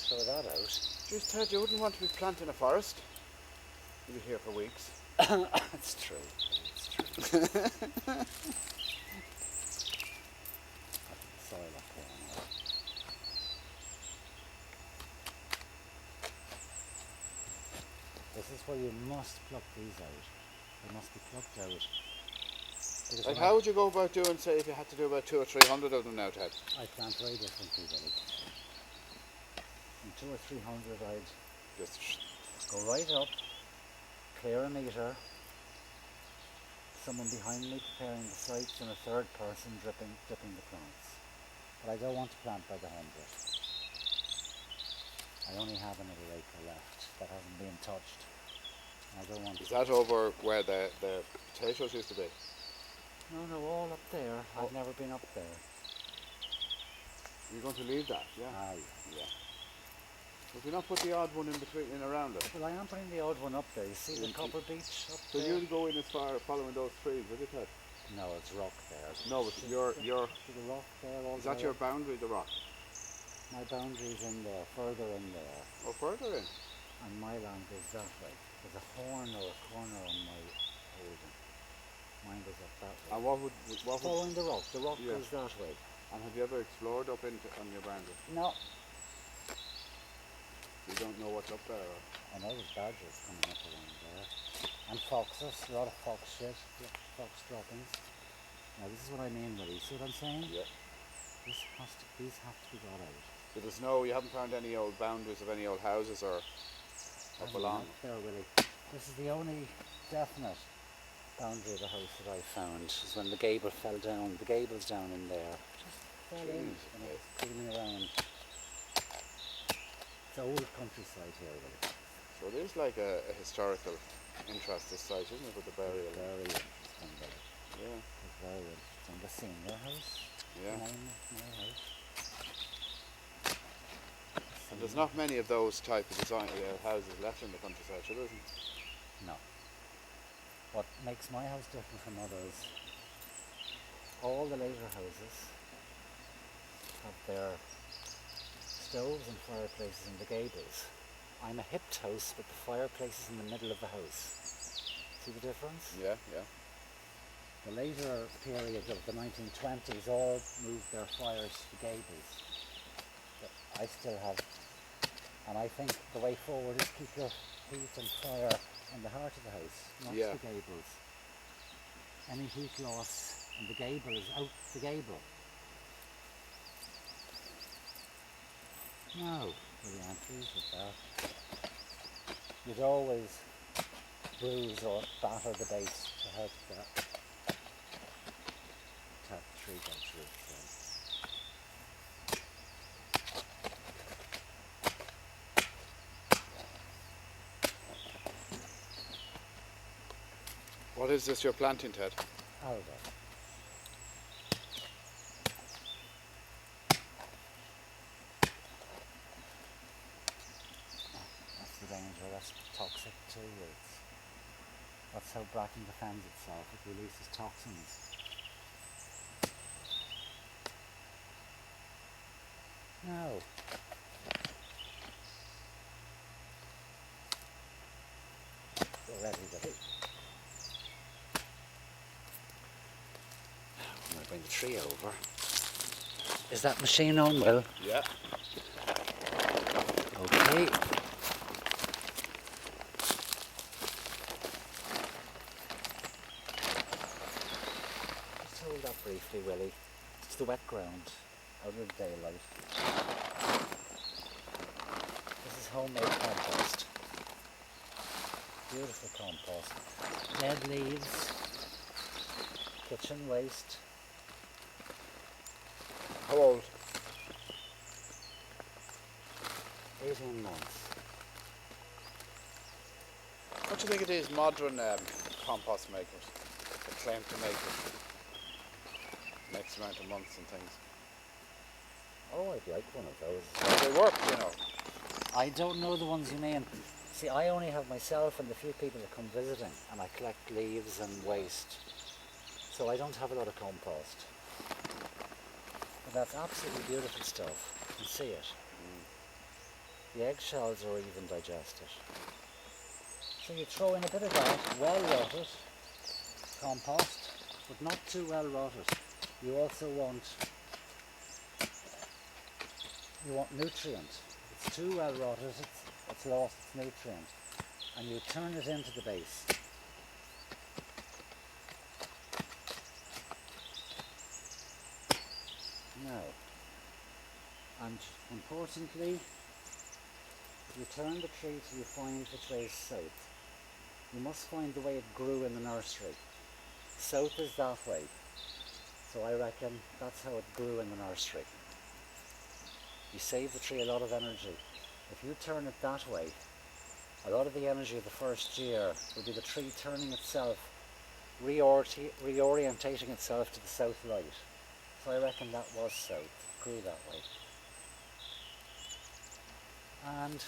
throw that out. Just Ted, you wouldn't want to be planting a forest. You'll be here for weeks. It's true. It's true. Soil up here now. This is where you must pluck these out. They must be plucked out. Like how would you go about doing, say, if you had to do about 200 or 300 of them now, Ted? I plant very differently, Billy. From 200 or 300 I'd Just go right up, clear a metre, someone behind me preparing the sites and a third person dipping the plants. But I don't want to plant by the 100. I only have another acre left that hasn't been touched. I don't want. Is that over where the potatoes used to be? No, all up there. I've never been up there. You're going to leave that, yeah? Yeah. Would you not put the odd one in between, in around it? Well, I am putting the odd one up there. You see the copper beech up so there? So you'll go in as far following those trees, would you, Ted? No, it's rock there. No, but your the rock there. All is that your boundary, the rock? My boundary's in there, further in there. Oh, further in? And my land goes that way. There's a horn or a corner on my holding. Mine goes up that way. And what would following the rock? The rock goes that way. And have you ever explored up into on your boundary? No. You don't know what's up there? Or? I know there's badgers coming up around there. And foxes, a lot of fox shit, fox droppings. Now this is what I mean, Willie. See what I'm saying? Yeah. These have to be got out. So there's you haven't found any old boundaries of any old houses or up along? There, Willie. This is the only definite boundary of the house that I found. Is when the gable fell down. The gable's down in there. Just fell in and it was cleaning around. It's old countryside here, Willie. So it is like a historical interest, this site, isn't it, with the burial? Very interesting, Willie. Yeah. It's very interesting. The senior house. Yeah. My house. And there's not many of those type of design houses left in the countryside, there isn't? No. What makes my house different from others, all the later houses have their stoves and fireplaces in the gables. I'm a hipped house, but the fireplace is in the middle of the house. See the difference? Yeah, yeah. The later periods of the 1920s all moved their fires to the gables. But I still have, and I think the way forward is keep your heat and fire in the heart of the house, not the gables. Any heat loss in the gable is out the gable. No, really I'm pleased with that. You'd always bruise or batter the base to help that. Tap 3x roof then. What is this you're planting, Ted? Alga. That's the danger, that's toxic too. That's how bracken defends itself, it releases toxins. No. You're ready, buddy. I'm going to bring the tree over. Is that machine on, Will? Yeah. Okay. Just hold that briefly, Willie. It's the wet ground, out of the daylight. This is homemade compost. Beautiful compost. Dead leaves, kitchen waste. How old? 18 months. What do you think of these modern compost makers that claim to make it X amount of months and things? Oh, I'd like one of those. They work, you know. I don't know the ones you mean. See, I only have myself and the few people that come visiting, and I collect leaves and waste. So I don't have a lot of compost. But that's absolutely beautiful stuff. You can see it. the eggshells are even digested. So you throw in a bit of that, well rotted compost, but not too well rotted. You also want nutrient. If it's too well rotted, it's lost its nutrient. And you turn it into the base. Now, and importantly, you turn the tree till you find which way is south. You must find the way it grew in the nursery. South is that way. So I reckon that's how it grew in the nursery. You save the tree a lot of energy. If you turn it that way, a lot of the energy of the first year will be the tree turning itself, reorientating itself to the south light. So I reckon that was south, it grew that way. And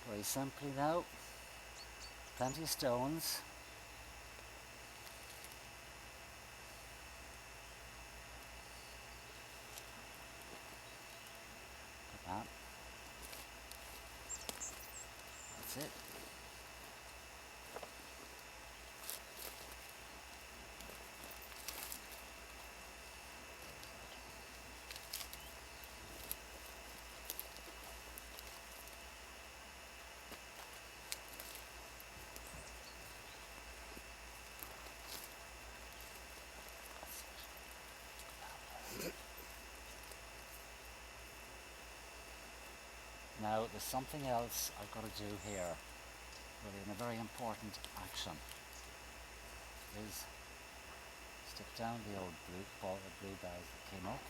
very simply now, plenty of stones. Like that. That's it. Now there's something else I've got to do here, really, and a very important action is stick down the old blue guys that came up.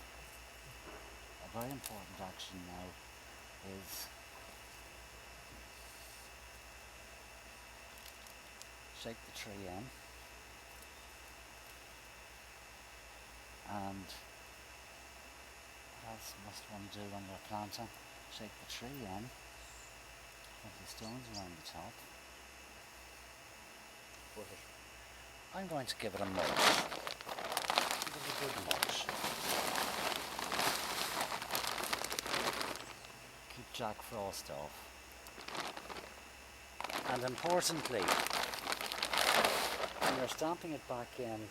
A very important action now is shake the tree in, and what else must one do when you're planting? Shake the tree in, put the stones around the top. I'm going to give it a mulch. Give it a good mulch. Keep Jack Frost off. And importantly, when you're stamping it back in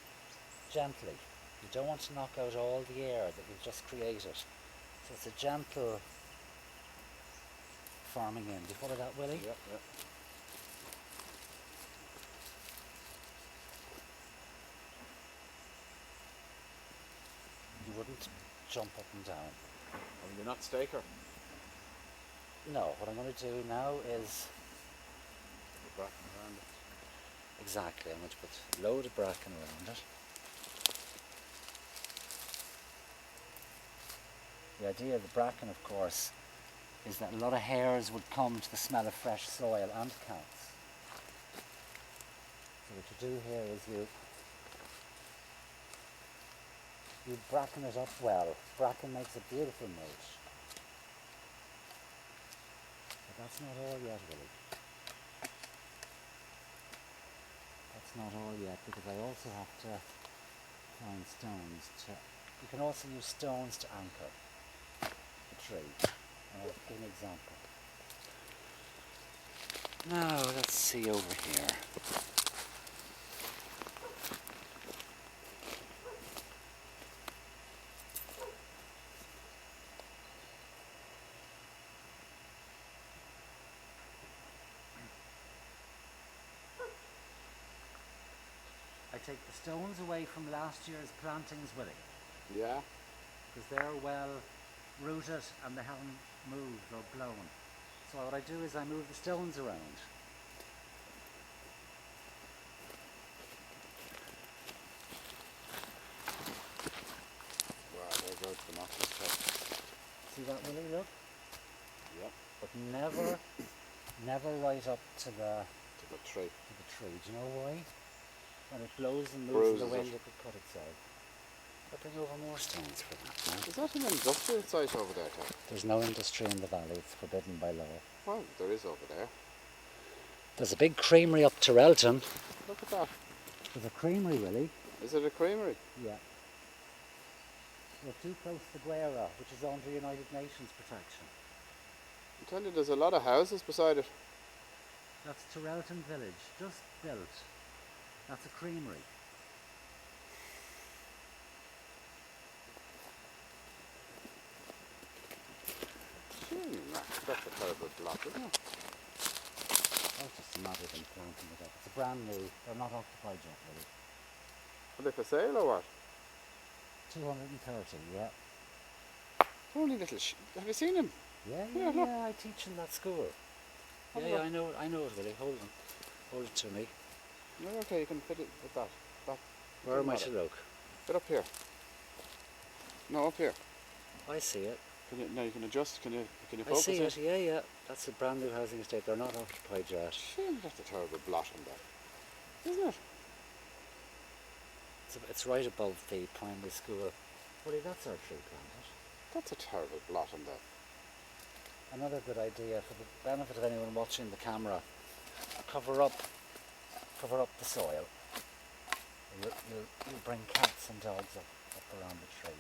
gently, you don't want to knock out all the air that you've just created. So it's a gentle farming in. Do you follow that, Willie? Yep, yep. You wouldn't jump up and down. And you're not staker. No, what I'm going to do now is The bracken around it. exactly, I'm going to put a load of bracken around it. The idea of the bracken, of course, is that a lot of hares would come to the smell of fresh soil and cats. So what you do here is you bracken it up well. Bracken makes a beautiful mulch. But that's not all yet, really. That's not all yet, because I also have to find stones to... You can also use stones to anchor the tree. I'll give an example. Now, let's see over here. I take the stones away from last year's plantings, Willie, Yeah. because they're well rooted and they haven't moved or blown. So what I do is I move the stones around. Wow, there goes the notches top. See that, Willie? Look. Yep. But never right up to the tree. tree. Do you know why? When it blows and moves Bruises in the wind, it. it could cut itself. I'll bring over more stones for that now. Is that an industrial site over there, Tom? There's no industry in the valley. It's forbidden by law. Well, there is over there. There's a big creamery up Terrelton. Look at that. There's a creamery, Willie. Is it a creamery? Yeah. We're too close to Guera, which is under United Nations protection. tell you, there's a lot of houses beside it. That's Turrelton Village, just built. That's a creamery. That's a terrible block, isn't it? That's just a matter of them planting it up. It's a brand new, they're not occupied yet, really. Are they for sale or what? 230, yeah. Only little have you seen him? Yeah, I teach in that school. I know it, Willie. Hold it to me. No, okay, you can fit it with that. Where am I to look? Get up here. No, up here. I see it. Now you can adjust. Can you I focus see it? Yeah. That's a brand new housing estate. They're not occupied yet. That's a terrible blot on that, isn't it? It's right above the primary school. Willie, that's our tree plant. That's a terrible blot on that. Another good idea for the benefit of anyone watching the camera, cover up the soil. You'll bring cats and dogs up around the tree.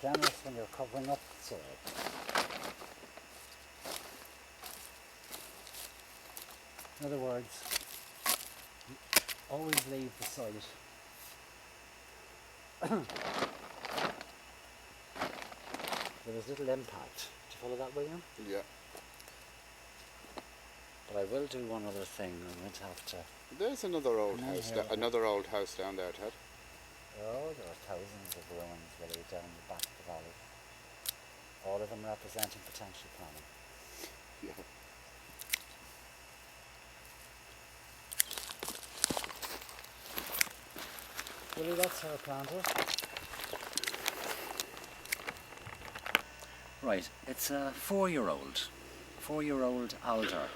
Generous when you're covering up the soil. In other words, you always leave the site with as little impact. Do you follow that, William? Yeah. But I will do one other thing. I'm going to have to. There's another old house. Another old house down there, Ted. Oh, there are thousands of ruins really down the back of the valley. All of them representing potential planning. Yeah. Willie, that's our planter. Right, it's a 4-year-old alder.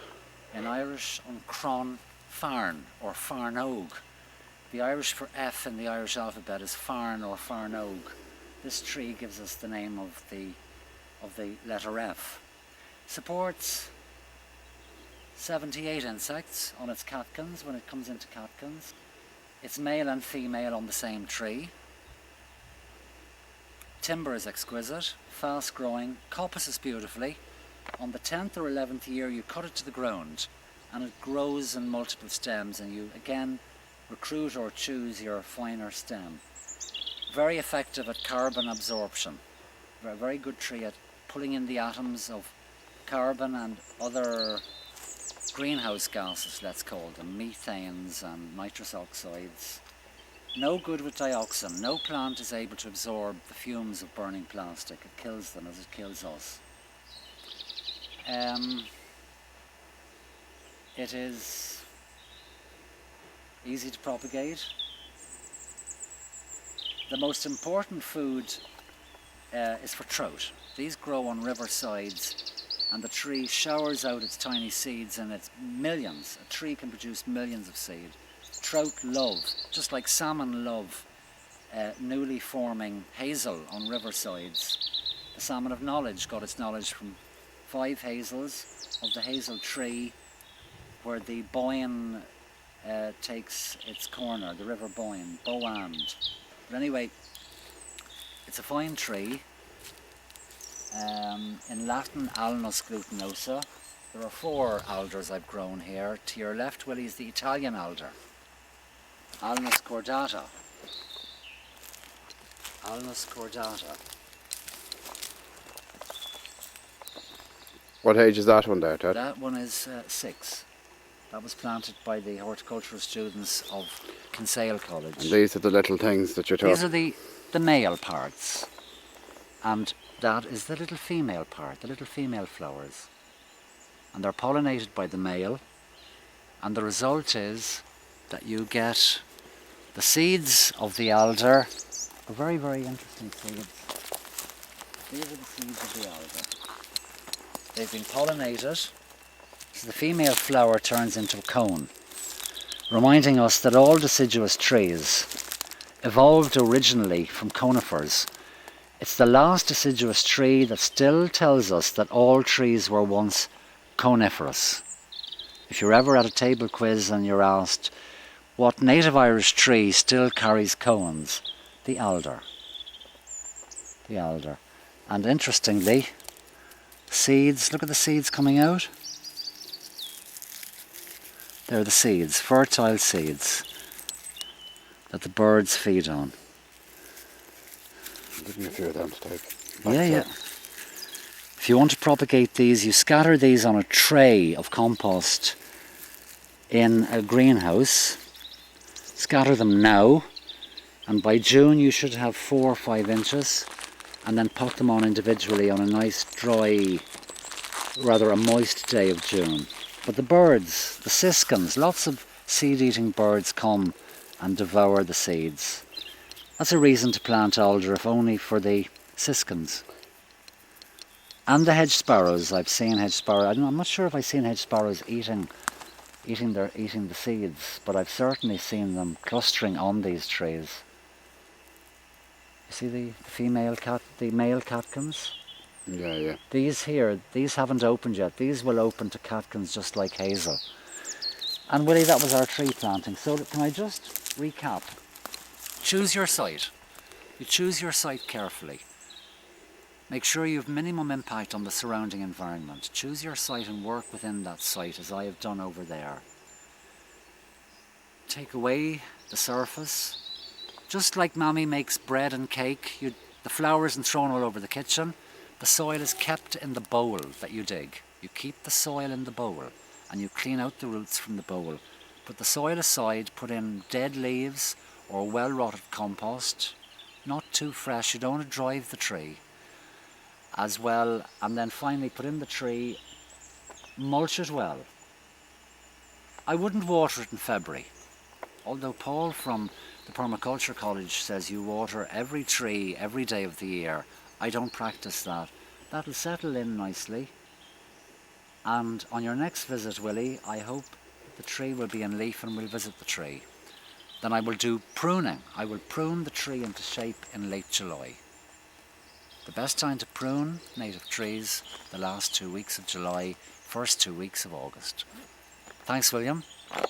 In Irish, an cron farn or farnog. The Irish for F in the Irish alphabet is farn or farnog. This tree gives us the name of the letter F. Supports 78 insects on its catkins when it comes into catkins. It's male and female on the same tree. Timber is exquisite, fast growing, coppices beautifully. On the 10th or 11th year you cut it to the ground and it grows in multiple stems, and you again recruit or choose your finer stem. Very effective at carbon absorption. A very good tree at pulling in the atoms of carbon and other greenhouse gases, let's call them, methanes and nitrous oxides. No good with dioxin. No plant is able to absorb the fumes of burning plastic. It kills them as it kills us. It is easy to propagate. The most important food is for trout. These grow on river sides, and the tree showers out its tiny seeds, and it's millions. A tree can produce millions of seed. Trout love, just like salmon love, newly forming hazel on river sides. The salmon of knowledge got its knowledge from 5 hazels of the hazel tree, where the Boyne takes its corner, the river Boyne, Boand. But anyway, it's a fine tree. In Latin, Alnus glutinosa. There are 4 alders I've grown here. To your left, Willie, is the Italian alder, Alnus cordata. Alnus cordata. What age is that one there, Ted? That one is 6. That was planted by the horticultural students of Kinsale College. And these are the little things that you're talking about? These are the male parts. And that is the little female part, the little female flowers. And they're pollinated by the male. And the result is that you get the seeds of the alder. Are very, very interesting seeds. These are the seeds of the alder. They've been pollinated, so the female flower turns into a cone, reminding us that all deciduous trees evolved originally from conifers. It's the last deciduous tree that still tells us that all trees were once coniferous. If you're ever at a table quiz and you're asked, what native Irish tree still carries cones? The alder. The alder. And interestingly, seeds. Look at the seeds coming out. They're the seeds, fertile seeds that the birds feed on. Give me a few of them to take. Yeah. If you want to propagate these, you scatter these on a tray of compost in a greenhouse. Scatter them now, and by June you should have 4 or 5 inches, and then pot them on individually on a nice dry, rather a moist day of June. But the birds, the siskins, lots of seed-eating birds come and devour the seeds. That's a reason to plant alder, if only for the siskins. And the hedge sparrows. I've seen hedge sparrows. I'm not sure if I've seen hedge sparrows eating the seeds, but I've certainly seen them clustering on these trees. You see the male catkins? Yeah. These here, these haven't opened yet. These will open to catkins just like hazel. And Willie, that was our tree planting. So can I just recap? Choose your site. You choose your site carefully. Make sure you have minimum impact on the surrounding environment. Choose your site and work within that site, as I have done over there. Take away the surface. Just like Mammy makes bread and cake, the flour isn't thrown all over the kitchen. The soil is kept in the bowl that you dig. You keep the soil in the bowl and you clean out the roots from the bowl. Put the soil aside, put in dead leaves or well-rotted compost, not too fresh, you don't want to drive the tree as well, and then finally put in the tree, mulch it well. I wouldn't water it in February, although Paul from the Permaculture College says you water every tree every day of the year. I don't practice that. That'll settle in nicely, and on your next visit, Willie, I hope the tree will be in leaf and we'll visit the tree. Then I will do pruning. I will prune the tree into shape in late July. The best time to prune native trees, the last 2 weeks of July, first 2 weeks of August. Thanks, William.